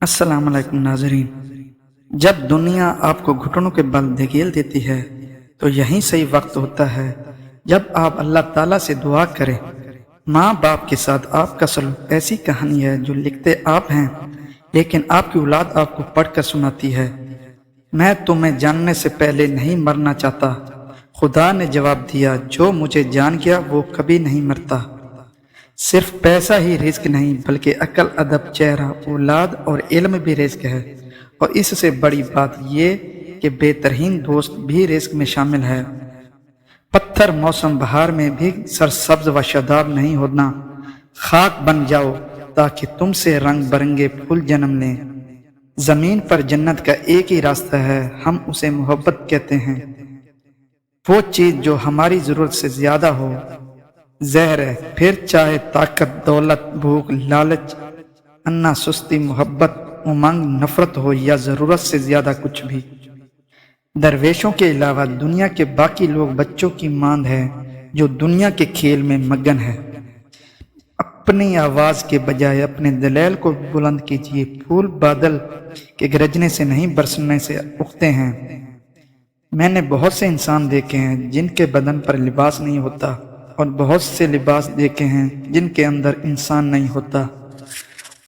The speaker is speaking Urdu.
السلام علیکم ناظرین۔ جب دنیا آپ کو گھٹنوں کے بل دھکیل دیتی ہے تو یہی صحیح وقت ہوتا ہے جب آپ اللہ تعالیٰ سے دعا کریں۔ ماں باپ کے ساتھ آپ کا سلوک ایسی کہانی ہے جو لکھتے آپ ہیں لیکن آپ کی اولاد آپ کو پڑھ کر سناتی ہے۔ میں تمہیں جاننے سے پہلے نہیں مرنا چاہتا، خدا نے جواب دیا، جو مجھے جان گیا وہ کبھی نہیں مرتا۔ صرف پیسہ ہی رزق نہیں بلکہ عقل، ادب، چہرہ، اولاد اور علم بھی رزق ہے، اور اس سے بڑی بات یہ کہ بہترین دوست بھی رزق میں شامل ہے۔ پتھر موسم بہار میں بھی سرسبز و شاداب نہیں ہونا، خاک بن جاؤ تاکہ تم سے رنگ برنگے پھول جنم لیں۔ زمین پر جنت کا ایک ہی راستہ ہے، ہم اسے محبت کہتے ہیں۔ وہ چیز جو ہماری ضرورت سے زیادہ ہو زہر ہے، پھر چاہے طاقت، دولت، بھوک، لالچ، انا، سستی، محبت، امنگ، نفرت ہو یا ضرورت سے زیادہ کچھ بھی۔ درویشوں کے علاوہ دنیا کے باقی لوگ بچوں کی ماند ہے جو دنیا کے کھیل میں مگن ہے۔ اپنی آواز کے بجائے اپنے دلیل کو بلند کیجیے۔ پھول بادل کے گرجنے سے نہیں برسنے سے اگتے ہیں۔ میں نے بہت سے انسان دیکھے ہیں جن کے بدن پر لباس نہیں ہوتا، اور بہت سے لباس دیکھے ہیں جن کے اندر انسان نہیں ہوتا۔